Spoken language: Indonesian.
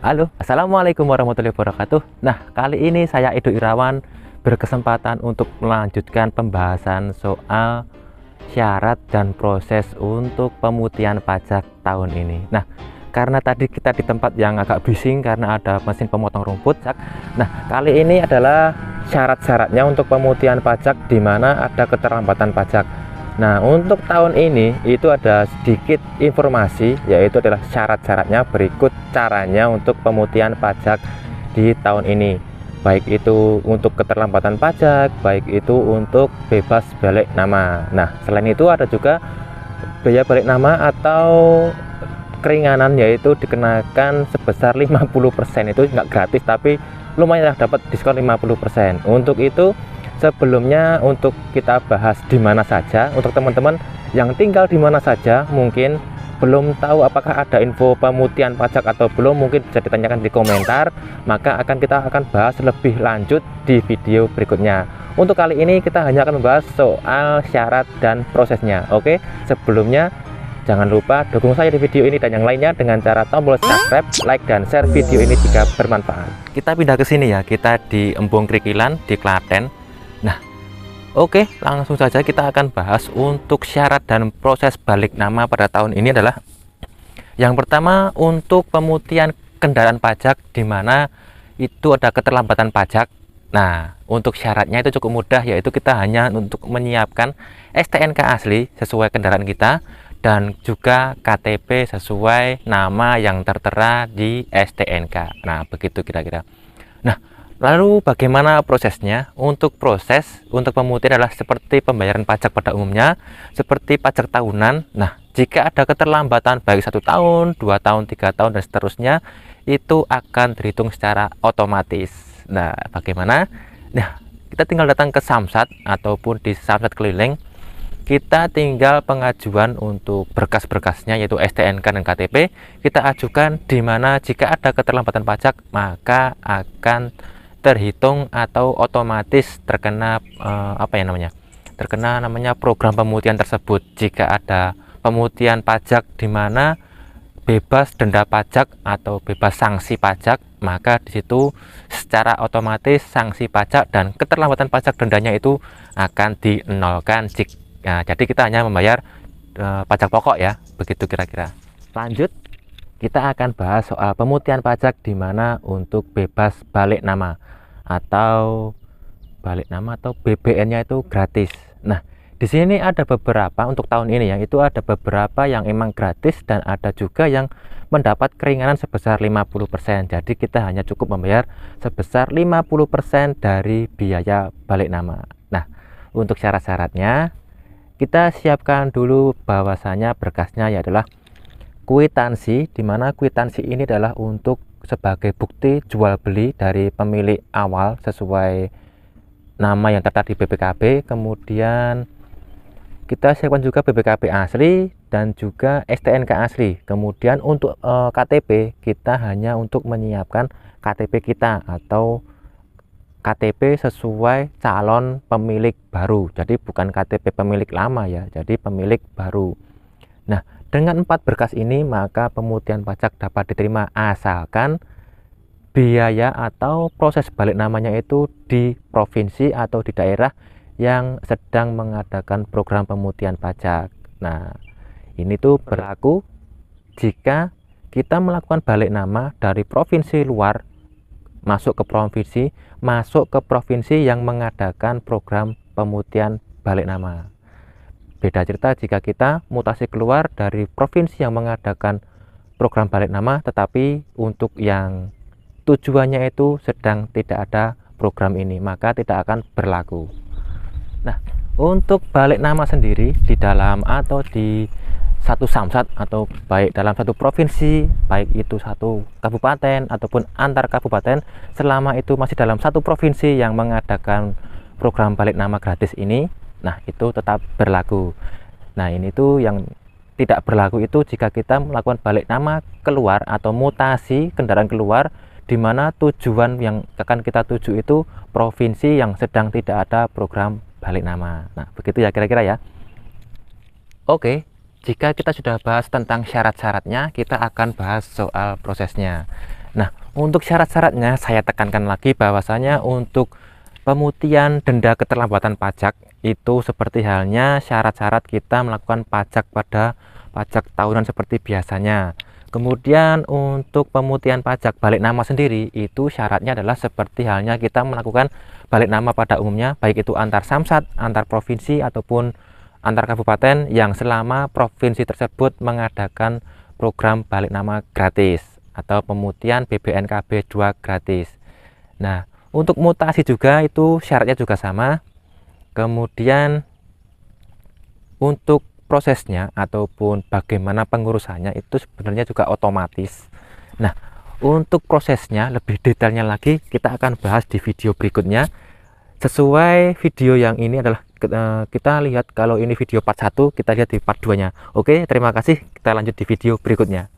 Halo, Assalamualaikum warahmatullahi wabarakatuh. Nah, kali ini saya Edo Irawan berkesempatan untuk melanjutkan pembahasan soal syarat dan proses untuk pemutihan pajak tahun ini. Nah, karena tadi kita di tempat yang agak bising karena ada mesin pemotong rumput. Nah, kali ini adalah syarat-syaratnya untuk pemutihan pajak di mana ada keterlambatan pajak. Nah, untuk tahun ini itu ada sedikit informasi, yaitu adalah syarat-syaratnya berikut caranya untuk pemutihan pajak di tahun ini. Baik itu untuk keterlambatan pajak, baik itu untuk bebas balik nama. Nah, selain itu ada juga biaya balik nama atau keringanan, yaitu dikenakan sebesar 50%. Itu nggak gratis tapi lumayan dapat diskon 50%. Untuk itu sebelumnya untuk kita bahas di mana saja, untuk teman-teman yang tinggal di mana saja mungkin belum tahu apakah ada info pemutihan pajak atau belum, mungkin bisa ditanyakan di komentar, maka kita akan bahas lebih lanjut di video berikutnya. Untuk kali ini kita hanya akan membahas soal syarat dan prosesnya. Oke, sebelumnya jangan lupa dukung saya di video ini dan yang lainnya dengan cara tombol subscribe, like, dan share video ini jika bermanfaat. Kita pindah ke sini ya, kita di Embung Krikilan di Klaten. Nah, oke, langsung saja kita akan bahas untuk syarat dan proses balik nama pada tahun ini adalah yang pertama untuk pemutihan kendaraan pajak di mana itu ada keterlambatan pajak. Nah, untuk syaratnya itu cukup mudah, yaitu kita hanya untuk menyiapkan STNK asli sesuai kendaraan kita dan juga KTP sesuai nama yang tertera di STNK. Nah, begitu kira-kira. Nah, lalu bagaimana prosesnya? Untuk proses untuk pemutihan adalah seperti pembayaran pajak pada umumnya, seperti pajak tahunan. Nah, jika ada keterlambatan baik 1 tahun, 2 tahun, 3 tahun dan seterusnya, itu akan terhitung secara otomatis. Nah, bagaimana? Nah, kita tinggal datang ke Samsat ataupun di Samsat keliling. Kita tinggal pengajuan untuk berkas-berkasnya, yaitu STNK dan KTP. Kita ajukan di mana jika ada keterlambatan pajak maka akan terhitung atau otomatis terkena terkena program pemutihan tersebut. Jika ada pemutihan pajak di mana bebas denda pajak atau bebas sanksi pajak, maka di situ secara otomatis sanksi pajak dan keterlambatan pajak dendanya itu akan dinolkan. Nah, jadi kita hanya membayar pajak pokok ya, begitu kira-kira. Lanjut, kita akan bahas soal pemutihan pajak di mana untuk bebas balik nama atau BBN-nya itu gratis. Nah, di sini ada beberapa untuk tahun ini yang itu ada beberapa yang emang gratis dan ada juga yang mendapat keringanan sebesar 50%. Jadi kita hanya cukup membayar sebesar 50% dari biaya balik nama. Nah, untuk syarat-syaratnya kita siapkan dulu bahwasanya berkasnya ya adalah kwitansi, di mana kwitansi ini adalah untuk sebagai bukti jual beli dari pemilik awal sesuai nama yang tertera di BPKB. Kemudian kita siapkan juga BPKB asli dan juga STNK asli. Kemudian untuk KTP kita hanya untuk menyiapkan KTP kita atau KTP sesuai calon pemilik baru, jadi bukan KTP pemilik lama ya, jadi pemilik baru. Nah, dengan 4 berkas ini maka pemutihan pajak dapat diterima asalkan biaya atau proses balik namanya itu di provinsi atau di daerah yang sedang mengadakan program pemutihan pajak. Nah, ini tuh berlaku jika kita melakukan balik nama dari provinsi luar masuk ke provinsi yang mengadakan program pemutihan balik nama. Beda cerita jika kita mutasi keluar dari provinsi yang mengadakan program balik nama tetapi untuk yang tujuannya itu sedang tidak ada program ini, maka tidak akan berlaku. Nah, untuk balik nama sendiri di dalam atau di satu samsat atau baik dalam satu provinsi, baik itu satu kabupaten ataupun antar kabupaten, selama itu masih dalam satu provinsi yang mengadakan program balik nama gratis ini, nah itu tetap berlaku. Nah, ini tuh yang tidak berlaku itu jika kita melakukan balik nama keluar atau mutasi kendaraan keluar di mana tujuan yang akan kita tuju itu provinsi yang sedang tidak ada program balik nama. Nah, begitu ya kira-kira ya. Oke, jika kita sudah bahas tentang syarat-syaratnya, kita akan bahas soal prosesnya. Nah, untuk syarat-syaratnya saya tekankan lagi bahwasanya untuk pemutihan denda keterlambatan pajak itu seperti halnya syarat-syarat kita melakukan pajak pada pajak tahunan seperti biasanya. Kemudian untuk pemutihan pajak balik nama sendiri itu syaratnya adalah seperti halnya kita melakukan balik nama pada umumnya, baik itu antar samsat, antar provinsi ataupun antar kabupaten yang selama provinsi tersebut mengadakan program balik nama gratis atau pemutihan BBNKB 2 gratis. Nah, untuk mutasi juga itu syaratnya juga sama. Kemudian untuk prosesnya ataupun bagaimana pengurusannya itu sebenarnya juga otomatis. Nah, untuk prosesnya lebih detailnya lagi kita akan bahas di video berikutnya. Sesuai video yang ini adalah kita lihat kalau ini video part 1, kita lihat di part 2 nya. Oke, terima kasih, kita lanjut di video berikutnya.